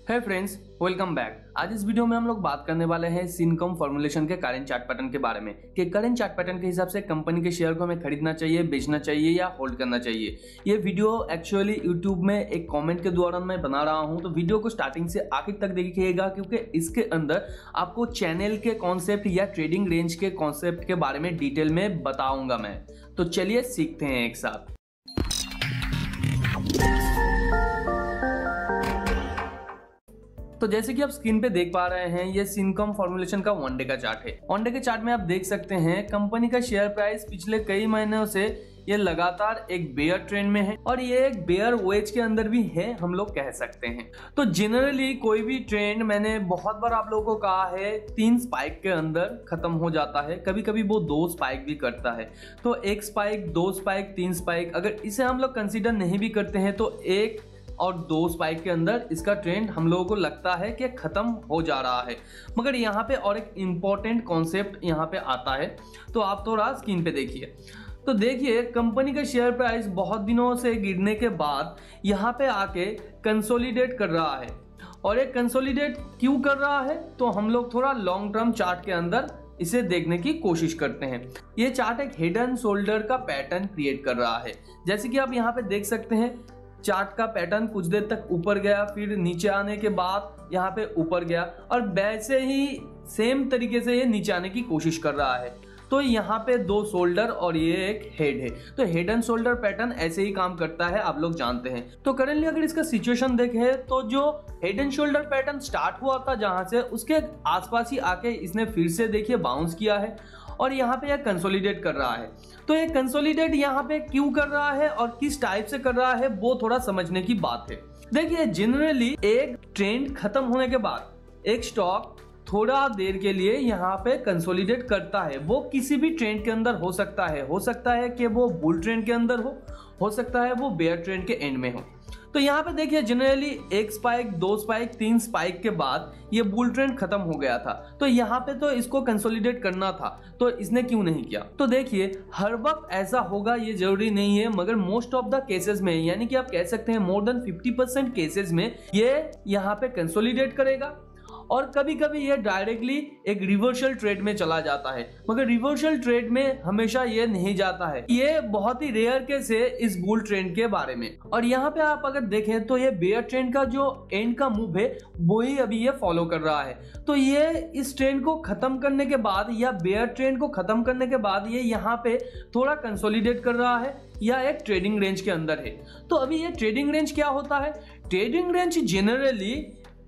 है friends, welcome back. आज इस वीडियो में हम लोग बात करने वाले हैं सिनकम फॉर्मूलेशन के करंट चार्ट पैटर्न के बारे में कि करंट चार्ट पैटर्न के हिसाब से कंपनी के शेयर को हमें खरीदना चाहिए, बेचना चाहिए या होल्ड करना चाहिए। ये वीडियो एक्चुअली यूट्यूब में एक कमेंट के दौरान मैं बना रहा हूं, तो वीडियो को स्टार्टिंग से आखिर तक देखिएगा क्योंकि इसके अंदर आपको चैनल के कॉन्सेप्ट या ट्रेडिंग रेंज के कॉन्सेप्ट के बारे में डिटेल में बताऊंगा मैं। तो चलिए सीखते हैं एक साथ। तो जैसे कि आप स्क्रीन पे देख पा रहे हैं, ये सिनकम फॉर्मूलेशन का वन डे का चार्ट है। वन डे के चार्ट में आप देख सकते हैं कंपनी का शेयर प्राइस पिछले कई महीनों से ये लगातार एक बेयर ट्रेंड में है और ये एक बेयर वेज के अंदर भी है, हम लोग कह सकते हैं। तो जनरली कोई भी ट्रेंड, मैंने बहुत बार आप लोगों को कहा है, 3 स्पाइक के अंदर खत्म हो जाता है। कभी कभी वो 2 स्पाइक भी करता है। तो 1 स्पाइक, 2 स्पाइक, 3 स्पाइक, अगर इसे हम लोग कंसिडर नहीं भी करते हैं तो 1 और 2 स्पाइक के अंदर इसका ट्रेंड हम लोगों को लगता है कि खत्म हो जा रहा है। मगर यहाँ पे और एक इम्पॉर्टेंट कॉन्सेप्ट यहाँ पे आता है, तो आप थोड़ा स्क्रीन पे देखिए। तो देखिए कंपनी का शेयर प्राइस बहुत दिनों से गिरने के बाद यहाँ पे आके कंसोलिडेट कर रहा है। और ये कंसोलिडेट क्यों कर रहा है, तो हम लोग थोड़ा लॉन्ग टर्म चार्ट के अंदर इसे देखने की कोशिश करते हैं। ये चार्ट एक हेड एंड शोल्डर का पैटर्न क्रिएट कर रहा है। जैसे कि आप यहाँ पे देख सकते हैं, चार्ट का पैटर्न कुछ देर तक ऊपर गया, फिर नीचे आने के बाद यहाँ पे ऊपर गया और वैसे ही सेम तरीके से ये नीचे आने की कोशिश कर रहा है। तो यहाँ पे 2 शोल्डर और ये एक हेड है। तो हेड एंड शोल्डर पैटर्न ऐसे ही काम करता है, आप लोग जानते हैं। तो करंटली अगर इसका सिचुएशन देखें तो जो head and shoulder pattern start हुआ था जहां से, उसके आसपास ही आके इसने फिर से देखिए बाउंस किया है और यहाँ पे यह कंसोलिडेट कर रहा है। तो ये कंसोलिडेट यहाँ पे क्यों कर रहा है और किस टाइप से कर रहा है, वो थोड़ा समझने की बात है। देखिए जनरली एक ट्रेंड खत्म होने के बाद एक स्टॉक थोड़ा देर के लिए यहाँ पे कंसोलिडेट करता है। वो किसी भी ट्रेंड के अंदर हो सकता है कि वो बुल ट्रेंड के अंदर हो सकता है वो बेयर ट्रेंड के एंड में हो। तो यहाँ पे देखिए जनरली 1 स्पाइक, 2 स्पाइक, 3 स्पाइक के बाद ये बुल ट्रेंड खत्म हो गया था। तो यहाँ पे तो इसको कंसोलिडेट करना था, तो इसने क्यों नहीं किया। तो देखिए हर वक्त ऐसा होगा ये जरूरी नहीं है, मगर मोस्ट ऑफ द केसेस में, यानी कि आप कह सकते हैं मोर देन 50% केसेस में ये यहाँ पे कंसोलिडेट करेगा और कभी कभी ये डायरेक्टली एक रिवर्सल ट्रेड में चला जाता है। मगर रिवर्सल ट्रेड में हमेशा ये नहीं जाता है। ये बहुत ही रेयर केस है इस बुल ट्रेंड के बारे में। और यहाँ पे आप अगर देखें तो ये बेयर ट्रेंड का जो एंड का मूव है वो ही अभी ये फॉलो कर रहा है। तो ये इस ट्रेंड को खत्म करने के बाद या बेयर ट्रेंड को खत्म करने के बाद ये यहाँ पे थोड़ा कंसोलिडेट कर रहा है या एक ट्रेडिंग रेंज के अंदर है। तो अभी ये ट्रेडिंग रेंज क्या होता है, ट्रेडिंग रेंज जनरली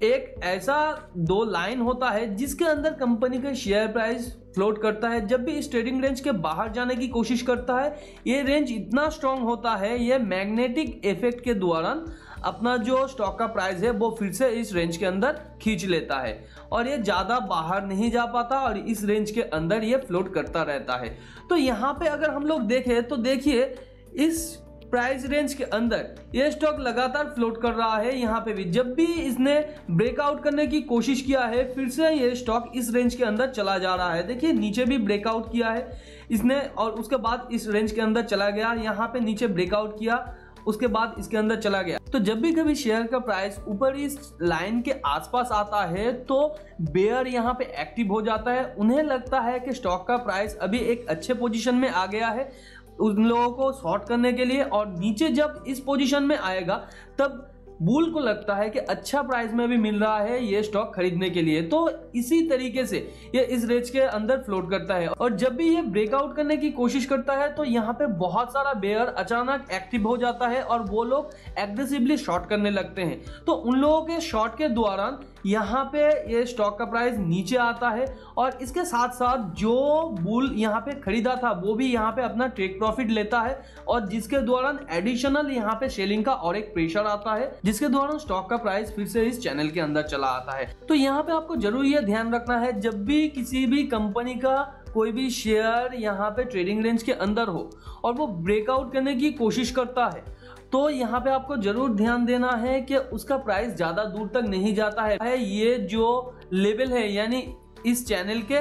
एक ऐसा 2 लाइन होता है जिसके अंदर कंपनी का शेयर प्राइस फ्लोट करता है। जब भी इस ट्रेडिंग रेंज के बाहर जाने की कोशिश करता है, ये रेंज इतना स्ट्रांग होता है, ये मैग्नेटिक इफेक्ट के दौरान अपना जो स्टॉक का प्राइस है वो फिर से इस रेंज के अंदर खींच लेता है और ये ज्यादा बाहर नहीं जा पाता और इस रेंज के अंदर ये फ्लोट करता रहता है। तो यहाँ पे अगर हम लोग देखें तो देखिए इस प्राइस रेंज के अंदर ये स्टॉक लगातार फ्लोट कर रहा है। यहाँ पे भी जब भी इसने ब्रेकआउट करने की कोशिश किया है, फिर से ये स्टॉक इस रेंज के अंदर चला जा रहा है। देखिए नीचे भी ब्रेकआउट किया है इसने और उसके बाद इस रेंज के अंदर चला गया, यहाँ पे नीचे ब्रेकआउट किया, उसके बाद इसके अंदर चला गया। तो जब भी कभी शेयर का प्राइस ऊपर इस लाइन के आसपास आता है तो बेयर यहाँ पे एक्टिव हो जाता है। उन्हें लगता है कि स्टॉक का प्राइस अभी एक अच्छे पोजीशन में आ गया है उन लोगों को शॉर्ट करने के लिए, और नीचे जब इस पोजीशन में आएगा तब बुल को लगता है कि अच्छा प्राइस में भी मिल रहा है ये स्टॉक खरीदने के लिए। तो इसी तरीके से ये इस रेंज के अंदर फ्लोट करता है और जब भी ये ब्रेकआउट करने की कोशिश करता है तो यहाँ पे बहुत सारा बेयर अचानक एक्टिव हो जाता है और वो लोग एग्रेसिवली शॉर्ट करने लगते हैं। तो उन लोगों के शॉर्ट के दौरान यहाँ पे ये स्टॉक का प्राइस नीचे आता है और इसके साथ साथ जो बुल यहाँ पे खरीदा था वो भी यहाँ पे अपना टेक प्रॉफिट लेता है और जिसके दौरान एडिशनल यहाँ पे सेलिंग का और एक प्रेशर आता है, जिसके दौरान स्टॉक का प्राइस फिर से इस चैनल के अंदर चला आता है। तो यहाँ पे आपको जरूर यह ध्यान रखना है, जब भी किसी भी कंपनी का कोई भी शेयर यहाँ पे ट्रेडिंग रेंज के अंदर हो और वो ब्रेकआउट करने की कोशिश करता है, तो यहाँ पे आपको जरूर ध्यान देना है कि उसका प्राइस ज्यादा दूर तक नहीं जाता है। ये जो लेवल है यानी इस चैनल के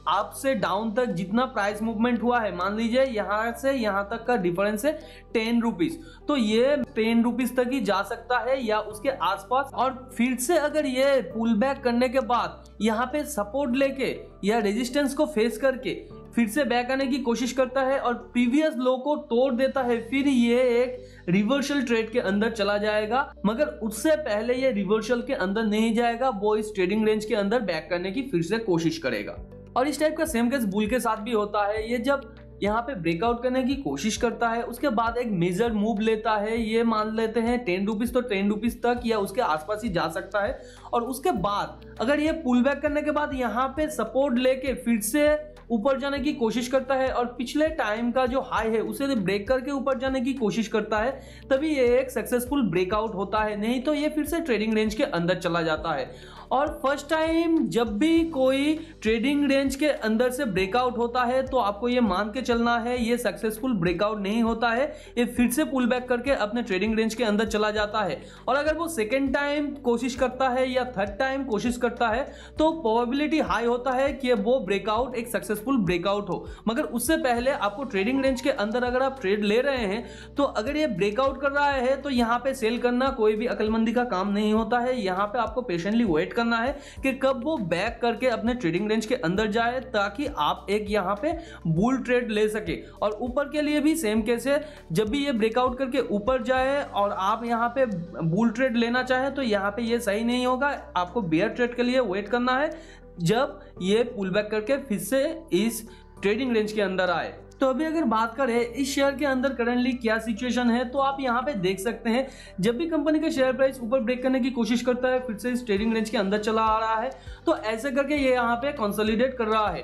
अप से डाउन तक जितना प्राइस मूवमेंट हुआ है, मान लीजिए यहां से यहां तक का डिफरेंस है 10 रुपीज, तो ये 10 रुपीज तक ही जा सकता है या उसके आसपास। और फिर से अगर ये पुल बैक करने के बाद यहाँ पे सपोर्ट लेके या रेजिस्टेंस को फेस करके फिर से बैक आने की कोशिश करता है और प्रीवियस लो को तोड़ देता है, फिर ये एक रिवर्सल ट्रेड के अंदर चला जाएगा। मगर उससे पहले ये रिवर्सल के अंदर नहीं जाएगा, वो इस ट्रेडिंग रेंज के अंदर बैक करने की फिर से कोशिश करेगा। और इस टाइप का सेम केस बुल के साथ भी होता है। ये जब यहाँ पे ब्रेकआउट करने की कोशिश करता है, उसके बाद एक मेजर मूव लेता है, ये मान लेते हैं 10 रुपीज, तो 10 रुपीज तक या उसके आसपास ही जा सकता है। और उसके बाद अगर ये पुल बैक करने के बाद यहाँ पे सपोर्ट लेके फिर से ऊपर जाने की कोशिश करता है और पिछले टाइम का जो हाई है उसे ब्रेक करके ऊपर जाने की कोशिश करता है, तभी ये एक सक्सेसफुल ब्रेकआउट होता है, नहीं तो ये फिर से ट्रेडिंग रेंज के अंदर चला जाता है। और फर्स्ट टाइम जब भी कोई ट्रेडिंग रेंज के अंदर से ब्रेकआउट होता है तो आपको ये मान के चलना है ये सक्सेसफुल ब्रेकआउट नहीं होता है, ये फिर से पुल बैक करके अपने ट्रेडिंग रेंज के अंदर चला जाता है। और अगर वो सेकेंड टाइम कोशिश करता है या थर्ड टाइम कोशिश करता है तो प्रोबेबिलिटी हाई होता है कि वो ब्रेकआउट एक सक्सेसफुल ब्रेकआउट हो। मगर उससे पहले आपको ट्रेडिंग रेंज के अंदर अगर आप ट्रेड ले रहे हैं तो अगर ये ब्रेकआउट कर रहा है तो यहाँ पे सेल करना कोई भी अकलमंदी का काम नहीं होता है। यहाँ पे आपको पेशेंटली वेट करना है कि कब वो बैक करके अपने ट्रेडिंग रेंज के अंदर जाए, ताकि आप एक यहाँ पे बुल ट्रेड ले सके। और ऊपर के लिए भी सेम केस है, जब भी ये ब्रेकआउट करके ऊपर जाए और आप यहाँ पे बुल ट्रेड लेना चाहे तो यहाँ पे ये सही नहीं होगा, आपको बेयर ट्रेड के लिए वेट करना है जब ये पुल बैक करके फिर से इस ट्रेडिंग रेंज के अंदर आए। तो अभी अगर बात करें इस शेयर के अंदर करंटली क्या सिचुएशन है, तो आप यहाँ पे देख सकते हैं जब भी कंपनी का शेयर प्राइस ऊपर ब्रेक करने की कोशिश करता है फिर से इस ट्रेडिंग रेंज के अंदर चला आ रहा है, तो ऐसे करके ये यहाँ पे कंसोलिडेट कर रहा है।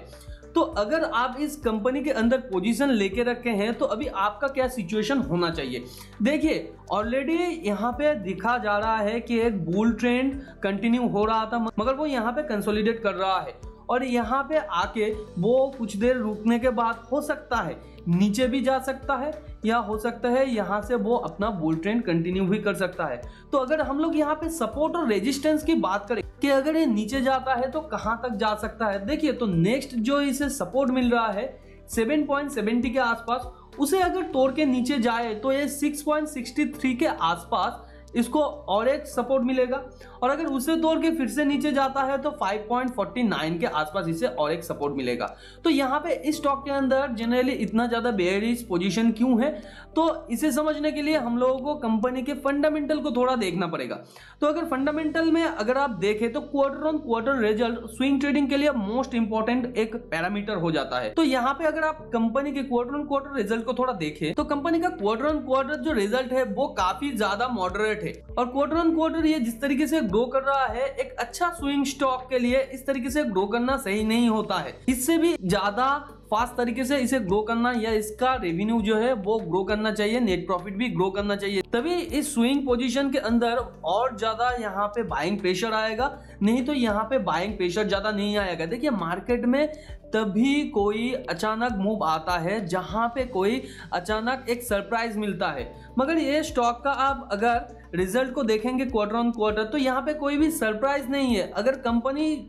तो अगर आप इस कंपनी के अंदर पोजीशन लेके रखे हैं तो अभी आपका क्या सिचुएशन होना चाहिए। देखिए ऑलरेडी यहाँ पे दिखा जा रहा है कि एक बुल ट्रेंड कंटिन्यू हो रहा था, मगर वो यहाँ पे कंसोलिडेट कर रहा है और यहाँ पे आके वो कुछ देर रुकने के बाद हो सकता है नीचे भी जा सकता है या हो सकता है यहाँ से वो अपना बुल ट्रेंड कंटिन्यू भी कर सकता है। तो अगर हम लोग यहाँ पे सपोर्ट और रेजिस्टेंस की बात करें कि अगर ये नीचे जाता है तो कहाँ तक जा सकता है, देखिए तो नेक्स्ट जो इसे सपोर्ट मिल रहा है 7.70 के आसपास, उसे अगर तोड़ के नीचे जाए तो ये 6.63 के आसपास इसको और एक सपोर्ट मिलेगा। और अगर उसे तोड़ के फिर से नीचे जाता है तो 5.49 के आसपास इसे और एक सपोर्ट मिलेगा। तो यहाँ पे इस स्टॉक के अंदर जनरली इतना ज्यादा बेयरिश पोजीशन क्यों है, तो इसे समझने के लिए हम लोगों को कंपनी के फंडामेंटल को थोड़ा देखना पड़ेगा। तो अगर फंडामेंटल में अगर आप देखें तो quarter on quarter result swing trading के लिए मोस्ट इंपॉर्टेंट एक पैरामीटर हो जाता है। तो यहाँ पे अगर आप कंपनी के क्वार्टर ऑन क्वार्टर रिजल्ट को थोड़ा देखें तो कंपनी का क्वार्टर ऑन क्वार्टर जो रिजल्ट है वो काफी ज्यादा मॉडरेट है। और क्वार्टर ऑन क्वार्टर ये जिस तरीके से ग्रो कर रहा है, एक अच्छा स्विंग स्टॉक के लिए इस तरीके से ग्रो करना सही नहीं होता है। इससे भी ज्यादा फास्ट तरीके से इसे ग्रो करना या इसका रेवेन्यू जो है वो ग्रो करना चाहिए, नेट प्रॉफिट भी ग्रो करना चाहिए, तभी इस स्विंग पोजीशन के अंदर और ज्यादा यहाँ पे बाइंग प्रेशर आएगा, नहीं तो यहाँ पे बाइंग प्रेशर ज्यादा नहीं आएगा। देखिए मार्केट में तभी कोई अचानक मूव आता है जहां पे कोई अचानक एक सरप्राइज मिलता है, मगर ये स्टॉक का आप अगर रिजल्ट को देखेंगे क्वार्टर ऑन क्वार्टर तो यहाँ पे कोई भी सरप्राइज नहीं है। अगर कंपनी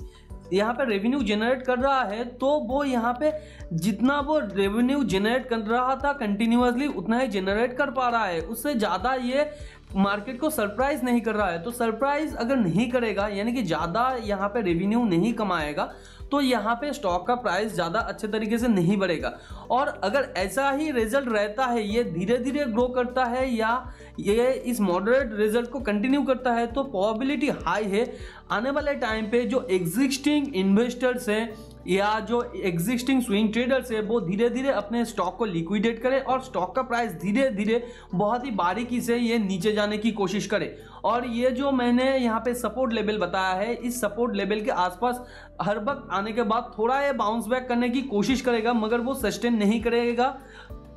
यहाँ पे रेवेन्यू जनरेट कर रहा है तो वो यहाँ पे जितना वो रेवेन्यू जनरेट कर रहा था कंटिन्यूअसली उतना ही जनरेट कर पा रहा है, उससे ज़्यादा ये मार्केट को सरप्राइज नहीं कर रहा है। तो सरप्राइज अगर नहीं करेगा यानी कि ज़्यादा यहाँ पे रेवेन्यू नहीं कमाएगा तो यहाँ पे स्टॉक का प्राइस ज़्यादा अच्छे तरीके से नहीं बढ़ेगा। और अगर ऐसा ही रिजल्ट रहता है, ये धीरे धीरे ग्रो करता है या ये इस मॉडरेट रिजल्ट को कंटिन्यू करता है, तो प्रोबेबिलिटी हाई है आने वाले टाइम पे जो एग्जिस्टिंग इन्वेस्टर्स हैं या जो एग्जिस्टिंग स्विंग ट्रेडर्स है वो धीरे धीरे अपने स्टॉक को लिक्विडेट करे और स्टॉक का प्राइस धीरे धीरे बहुत ही बारीकी से ये नीचे जाने की कोशिश करे। और ये जो मैंने यहाँ पे सपोर्ट लेवल बताया है, इस सपोर्ट लेवल के आसपास हर वक्त आने के बाद थोड़ा ये बाउंस बैक करने की कोशिश करेगा, मगर वो सस्टेन नहीं करेगा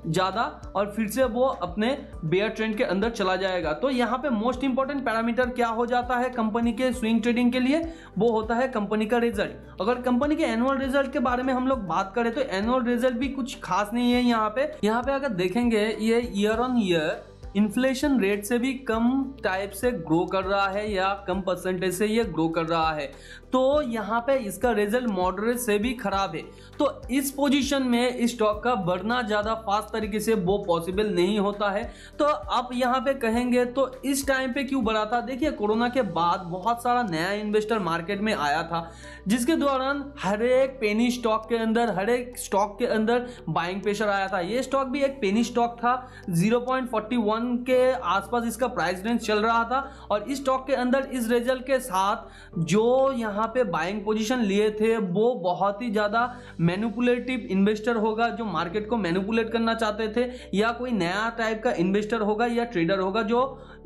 ज़्यादा और फिर से वो अपने बेयर ट्रेंड के अंदर चला जाएगा। तो यहाँ पे मोस्ट इंपॉर्टेंट पैरामीटर क्या हो जाता है कंपनी के स्विंग ट्रेडिंग के लिए, वो होता है कंपनी का रिजल्ट। अगर कंपनी के एनुअल रिजल्ट के बारे में हम लोग बात करें तो एनुअल रिजल्ट भी कुछ खास नहीं है। यहाँ पे अगर देखेंगे ये year on year inflation rate से भी कम टाइप से ग्रो कर रहा है या कम परसेंटेज से ये ग्रो कर रहा है, तो यहाँ पे इसका रिजल्ट मॉडरेट से भी खराब है। तो इस पोजीशन में इस स्टॉक का बढ़ना ज़्यादा फास्ट तरीके से वो पॉसिबल नहीं होता है। तो आप यहाँ पे कहेंगे तो इस टाइम पे क्यों बढ़ा था? देखिए, कोरोना के बाद बहुत सारा नया इन्वेस्टर मार्केट में आया था, जिसके दौरान हर एक पेनी स्टॉक के अंदर, हर एक स्टॉक के अंदर बाइंग प्रेशर आया था। ये स्टॉक भी एक पेनी स्टॉक था, 0.41 के आसपास इसका प्राइस रेंज चल रहा था, और इस स्टॉक के अंदर इस रिजल्ट के साथ जो यहाँ पे बाइंग पोजीशन लिए थे वो बहुत ही ज्यादा मैनिपुलेटिव इन्वेस्टर होगा, जो मार्केट को मैनिपुलेट करना चाहते थे, या कोई नया टाइप का इन्वेस्टर होगा या ट्रेडर होगा जो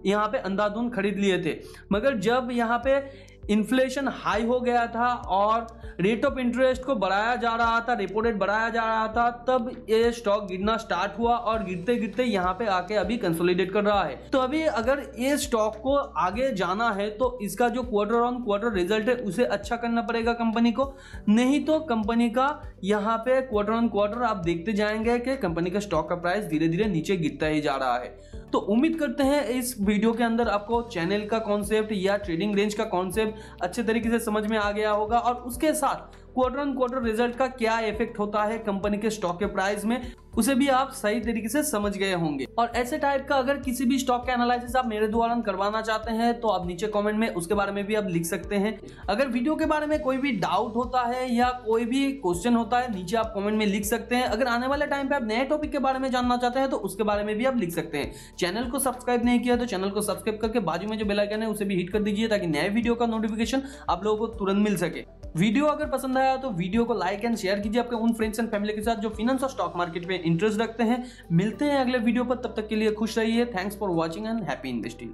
यहाँ पे अंधाधुंध खरीद लिए थे। मगर जब यहाँ पे इन्फ्लेशन हाई हो गया था और रेट ऑफ इंटरेस्ट को बढ़ाया जा रहा था, रेपो रेट बढ़ाया जा रहा था, तब ये स्टॉक गिरना स्टार्ट हुआ और गिरते गिरते यहाँ पे आके अभी कंसोलिडेट कर रहा है। तो अभी अगर ये स्टॉक को आगे जाना है तो इसका जो क्वार्टर ऑन क्वार्टर रिजल्ट है उसे अच्छा करना पड़ेगा कंपनी को, नहीं तो कंपनी का यहाँ पे क्वार्टर ऑन क्वार्टर आप देखते जाएंगे कि कंपनी का स्टॉक का प्राइस धीरे धीरे नीचे गिरता ही जा रहा है। तो उम्मीद करते हैं इस वीडियो के अंदर आपको चैनल का कॉन्सेप्ट या ट्रेडिंग रेंज का कॉन्सेप्ट अच्छे तरीके से समझ में आ गया होगा, और उसके साथ क्वार्टर ऑन क्वार्टर रिजल्ट का क्या इफेक्ट होता है कंपनी के स्टॉक के प्राइस में, उसे भी आप सही तरीके से समझ गए होंगे। और ऐसे टाइप का अगर किसी भी स्टॉक का एनालिसिस आप मेरे द्वारा करवाना चाहते हैं तो आप नीचे कमेंट में उसके बारे में भी आप लिख सकते हैं। अगर वीडियो के बारे में कोई भी डाउट होता है या कोई भी क्वेश्चन होता है, नीचे आप कमेंट में लिख सकते हैं। अगर आने वाले टाइम पे आप नए टॉपिक के बारे में जानना चाहते हैं तो उसके बारे में भी आप लिख सकते हैं। चैनल को सब्सक्राइब नहीं किया तो चैनल को सब्सक्राइब करके बाजू में जो बेल आइकन है उसे भी हिट कर दीजिए, ताकि नए वीडियो का नोटिफिकेशन आप लोगों को तुरंत मिल सके। वीडियो अगर पसंद आया तो वीडियो को लाइक एंड शेयर कीजिए आपके उन फ्रेंड्स एंड फैमिली के साथ जो फाइनेंस और स्टॉक मार्केट में इंटरेस्ट रखते हैं। मिलते हैं अगले वीडियो पर, तब तक के लिए खुश रहिए। Thanks for watching and happy investing.